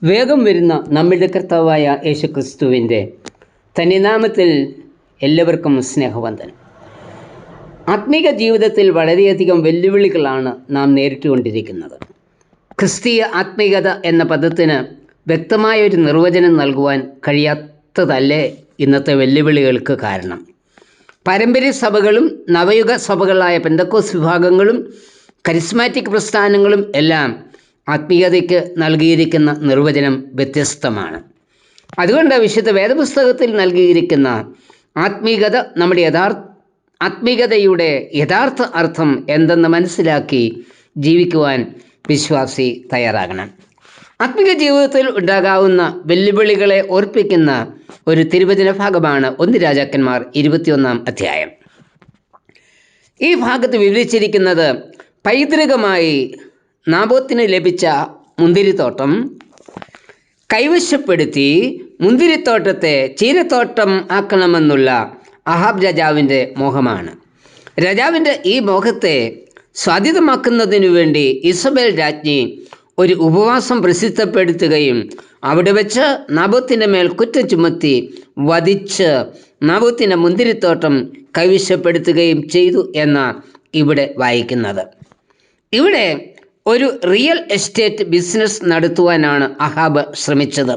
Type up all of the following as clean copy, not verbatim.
വേഗം വരുന്ന നമ്മുടെ കർത്താവായ യേശുക്രിസ്തുവിൻ്റെ തനിനാമത്തിൽ എല്ലാവർക്കും സ്നേഹവന്ദനം. ആത്മീക ജീവിതത്തിൽ വളരെയധികം വെല്ലുവിളികളാണ് നാം നേരിട്ടുകൊണ്ടിരിക്കുന്നത്. ക്രിസ്തീയ ആത്മീയത എന്ന പദത്തിന് വ്യക്തമായൊരു നിർവചനം നൽകുവാൻ കഴിയാത്തതല്ലേ ഇന്നത്തെ വെല്ലുവിളികൾക്ക് കാരണം. പാരമ്പര്യ സഭകളും നവയുഗ സഭകളായ പെന്തക്കോസ് വിഭാഗങ്ങളും കരിസ്മാറ്റിക് പ്രസ്ഥാനങ്ങളും എല്ലാം ആത്മീയതയ്ക്ക് നൽകിയിരിക്കുന്ന നിർവചനം വ്യത്യസ്തമാണ്. അതുകൊണ്ട് വിശുദ്ധ വേദപുസ്തകത്തിൽ നൽകിയിരിക്കുന്ന ആത്മീയതയുടെ യഥാർത്ഥ അർത്ഥം എന്തെന്ന് മനസ്സിലാക്കി ജീവിക്കുവാൻ വിശ്വാസി തയ്യാറാകണം. ആത്മീയ ജീവിതത്തിൽ ഉണ്ടാകാവുന്ന വെല്ലുവിളികളെ ഓർപ്പിക്കുന്ന ഒരു തിരുവചന ഭാഗമാണ് 1 രാജാക്കന്മാർ 21-ാം അധ്യായം. ഈ ഭാഗത്ത് വിവരിച്ചിരിക്കുന്നത് പൈതൃകമായി നാബോത്തിന് ലഭിച്ച മുന്തിരിത്തോട്ടം കൈവശപ്പെടുത്തി മുന്തിരിത്തോട്ടത്തെ ചീരത്തോട്ടം ആക്കണമെന്നുള്ള അഹാബ് രാജാവിൻ്റെ മോഹമാണ്. രാജാവിൻ്റെ ഈ മോഹത്തെ സ്വാധീനമാക്കുന്നതിനു വേണ്ടി ഇസബേൽ രാജ്ഞി ഒരു ഉപവാസം പ്രസിദ്ധപ്പെടുത്തുകയും അവിടെ വെച്ച് നാബോത്തിൻ്റെ മേൽ കുറ്റം ചുമത്തി വധിച്ച് നാബോത്തിൻ്റെ മുന്തിരിത്തോട്ടം കൈവശപ്പെടുത്തുകയും ചെയ്തു എന്നാണ് ഇവിടെ വായിക്കുന്നത്. ഇവിടെ ഒരു റിയൽ എസ്റ്റേറ്റ് ബിസിനസ് നടത്തുവാനാണ് അഹാബ് ശ്രമിച്ചത്.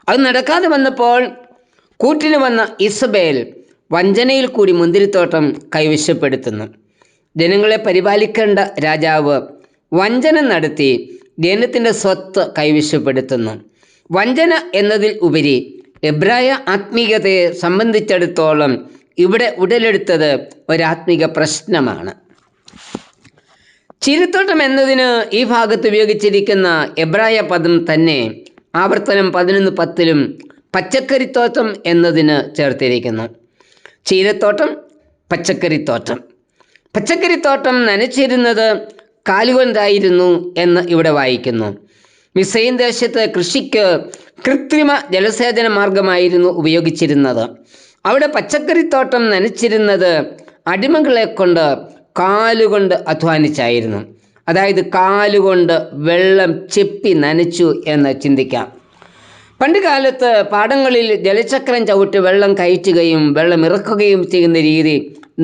അത് നടക്കാതെ വന്നപ്പോൾ കൂട്ടിന് വന്ന ഇസബേൽ വഞ്ചനയിൽ കൂടി മുന്തിരിത്തോട്ടം കൈവശപ്പെടുത്തുന്നു. ജനങ്ങളെ പരിപാലിക്കേണ്ട രാജാവ് വഞ്ചന നടത്തി ജനത്തിൻ്റെ സ്വത്ത് കൈവശപ്പെടുത്തുന്നു. വഞ്ചന എന്നതിൽ ഉപരി എബ്രായ ആത്മീയതയെ സംബന്ധിച്ചിടത്തോളം ഇവിടെ ഉടലെടുത്തത് ഒരാത്മീക പ്രശ്നമാണ്. ചീരത്തോട്ടം എന്നതിന് ഈ ഭാഗത്ത് ഉപയോഗിച്ചിരിക്കുന്ന എബ്രായ പദം തന്നെ ആവർത്തനം 11:10 പച്ചക്കറിത്തോട്ടം എന്നതിന് ചേർത്തിരിക്കുന്നു. ചീരത്തോട്ടം, പച്ചക്കറിത്തോട്ടം. പച്ചക്കറിത്തോട്ടം നനച്ചിരുന്നത് കാലുകൊണ്ടായിരുന്നു എന്ന് ഇവിടെ വായിക്കുന്നു. മിസ്രയീം ദേശത്ത് കൃഷിക്ക് കൃത്രിമ ജലസേചന മാർഗമായിരുന്നു ഉപയോഗിച്ചിരുന്നത്. അവിടെ പച്ചക്കറിത്തോട്ടം നനച്ചിരുന്നത് അടിമകളെ കൊണ്ട് കാലുകൊണ്ട് അധ്വാനിച്ചായിരുന്നു. അതായത് കാലുകൊണ്ട് വെള്ളം ചെപ്പി നനച്ചു എന്ന് ചിന്തിക്കാം. പണ്ട് കാലത്ത് പാടങ്ങളിൽ ജലചക്രം ചവിട്ടി വെള്ളം കയറ്റുകയും വെള്ളം ഇറക്കുകയും ചെയ്യുന്ന രീതി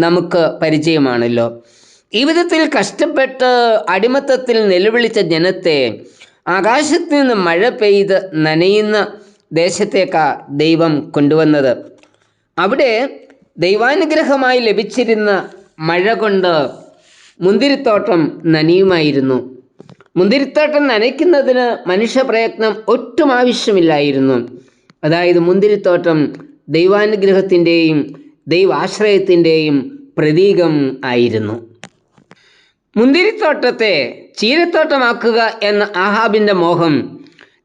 നമുക്ക് പരിചയമാണല്ലോ. ഈ വിധത്തിൽ കഷ്ടപ്പെട്ട് അടിമത്തത്തിൽ നിലവിളിച്ച ജനത്തെ ആകാശത്ത് നിന്ന് മഴ പെയ്ത് നനയുന്ന ദേശത്തേക്കാണ് ദൈവം കൊണ്ടുവന്നത്. അവിടെ ദൈവാനുഗ്രഹമായി ലഭിച്ചിരുന്ന മഴ കൊണ്ട് മുന്തിരിത്തോട്ടം നനയുമായിരുന്നു. മുന്തിരിത്തോട്ടം നനയ്ക്കുന്നതിന് മനുഷ്യപ്രയത്നം ഒട്ടും ആവശ്യമില്ലായിരുന്നു. അതായത് മുന്തിരിത്തോട്ടം ദൈവാനുഗ്രഹത്തിൻ്റെയും ദൈവാശ്രയത്തിൻ്റെയും പ്രതീകം ആയിരുന്നു. മുന്തിരിത്തോട്ടത്തെ ചീരത്തോട്ടമാക്കുക എന്ന ആഹാബിൻ്റെ മോഹം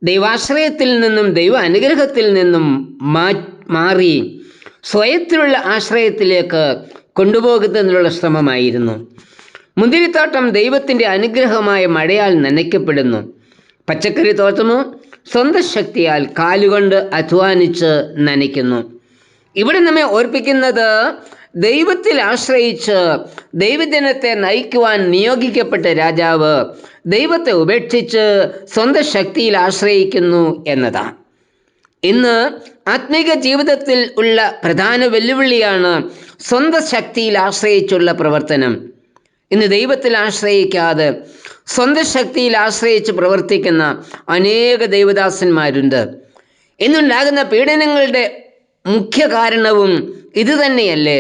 ദൈവാശ്രയത്തിൽ നിന്നും ദൈവ അനുഗ്രഹത്തിൽ നിന്നും മാറി സ്വയത്തിലുള്ള ആശ്രയത്തിലേക്ക് കൊണ്ടുപോകുന്നതിനുള്ള ശ്രമമായിരുന്നു. മുന്തിരിത്തോട്ടം ദൈവത്തിൻ്റെ അനുഗ്രഹമായ മഴയാൽ നനയ്ക്കപ്പെടുന്നു. പച്ചക്കറി തോട്ടമോ സ്വന്തം ശക്തിയാൽ കാലുകൊണ്ട് അധ്വാനിച്ച് നനയ്ക്കുന്നു. ഇവിടെ നമ്മെ ഓർപ്പിക്കുന്നത് ദൈവത്തിൽ ആശ്രയിച്ച് ദൈവജനത്തെ നയിക്കുവാൻ നിയോഗിക്കപ്പെട്ട രാജാവ് ദൈവത്തെ ഉപേക്ഷിച്ച് സ്വന്തം ശക്തിയിൽ ആശ്രയിക്കുന്നു എന്നതാണ്. ഇന്ന് ആത്മീക ജീവിതത്തിൽ ഉള്ള പ്രധാന വെല്ലുവിളിയാണ് സ്വന്തം ശക്തിയിൽ ആശ്രയിച്ചുള്ള പ്രവർത്തനം. ഇന്ന് ദൈവത്തിൽ ആശ്രയിക്കാതെ സ്വന്തം ശക്തിയിൽ ആശ്രയിച്ച് പ്രവർത്തിക്കുന്ന അനേക ദൈവദാസന്മാരുണ്ട്. ഇന്നുണ്ടാകുന്ന പീഡനങ്ങളുടെ മുഖ്യ കാരണവും ഇതുതന്നെയല്ലേ?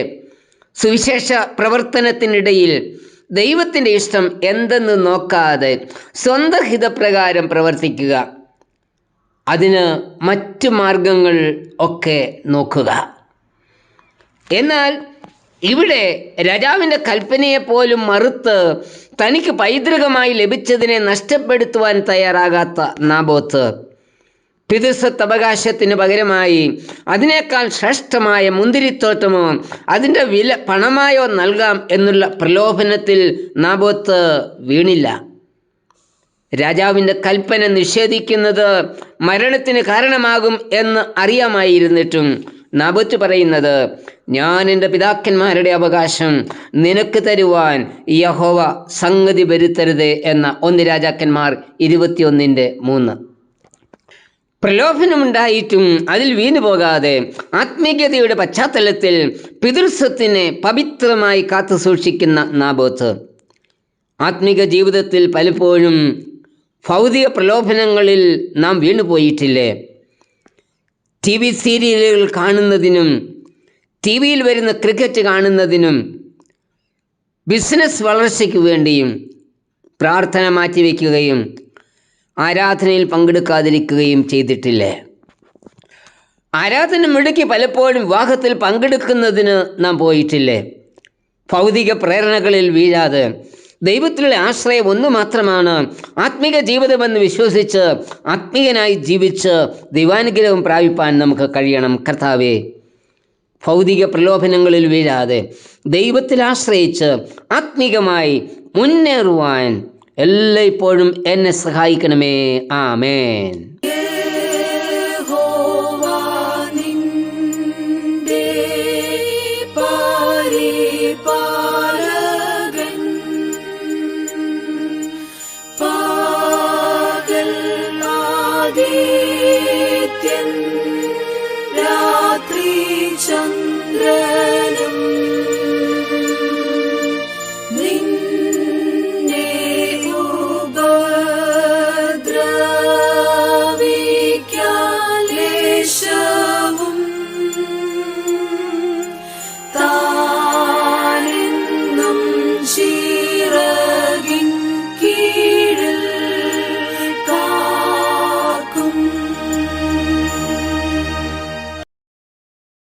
സുവിശേഷ പ്രവർത്തനത്തിനിടയിൽ ദൈവത്തിൻ്റെ ഇഷ്ടം എന്തെന്ന് നോക്കാതെ സ്വന്തം ഹിതപ്രകാരം പ്രവർത്തിക്കുക, അതിന് മറ്റു മാർഗങ്ങൾ ഒക്കെ നോക്കുക. എന്നാൽ ഇവിടെ രാജാവിൻ്റെ കൽപ്പനയെപ്പോലും മറുത്ത് തനിക്ക് പൈതൃകമായി ലഭിച്ചതിനെ നഷ്ടപ്പെടുത്തുവാൻ തയ്യാറാകാത്ത നാബോത്ത് പിതൃസ്വത്ത് അവകാശത്തിന് പകരമായി അതിനേക്കാൾ ശ്രേഷ്ഠമായ മുന്തിരിത്തോട്ടമോ അതിൻ്റെ വില പണമായോ നൽകാം എന്നുള്ള പ്രലോഭനത്തിൽ നാബോത്ത് വീണില്ല. രാജാവിൻ്റെ കൽപ്പന നിഷേധിക്കുന്നത് മരണത്തിന് കാരണമാകും എന്ന് അറിയാമായിരുന്നിട്ടും നാബോത്ത് പറയുന്നത്, ഞാൻ എൻ്റെ പിതാക്കന്മാരുടെ അവകാശം നിനക്ക് തരുവാൻ യഹോവ സംഗതി വരുത്തരുത് എന്ന 1 രാജാക്കന്മാർ 21:3. പ്രലോഭനമുണ്ടായിട്ടും അതിൽ വീണു പോകാതെ ആത്മീയതയുടെ പശ്ചാത്തലത്തിൽ പിതൃസ്വത്തിനെ പവിത്രമായി കാത്തു സൂക്ഷിക്കുന്ന നാബോത്ത്. ആത്മീക ജീവിതത്തിൽ പലപ്പോഴും ഭൗതിക പ്രലോഭനങ്ങളിൽ നാം വീണുപോയിട്ടില്ലേ? TV സീരിയലുകൾ കാണുന്നതിനും TV-യിൽ വരുന്ന ക്രിക്കറ്റ് കാണുന്നതിനും ബിസിനസ് വളർച്ചയ്ക്ക് വേണ്ടിയും പ്രാർത്ഥന മാറ്റിവെക്കുകയും ആരാധനയിൽ പങ്കെടുക്കാതിരിക്കുകയും ചെയ്തിട്ടില്ലേ? ആരാധന മുടക്കി പലപ്പോഴും വിവാഹത്തിൽ പങ്കെടുക്കുന്നതിന് നാം പോയിട്ടില്ലേ? ഭൗതിക പ്രേരണകളിൽ വീഴാതെ ദൈവത്തിലുള്ള ആശ്രയം ഒന്നു മാത്രമാണ് ആത്മീക ജീവിതമെന്ന് വിശ്വസിച്ച് ആത്മീയനായി ജീവിച്ച് ദൈവാനുഗ്രഹം പ്രാപിപ്പാൻ നമുക്ക് കഴിയണം. കർത്താവേ, ഭൗതിക പ്രലോഭനങ്ങളിൽ വീഴാതെ ദൈവത്തിൽ ആശ്രയിച്ച് ആത്മീകമായി മുന്നേറുവാൻ എല്ലായ്പ്പോഴും എന്നെ സഹായിക്കണമേ. ആമേൻ. രാത്രി ചന്ദ്രനും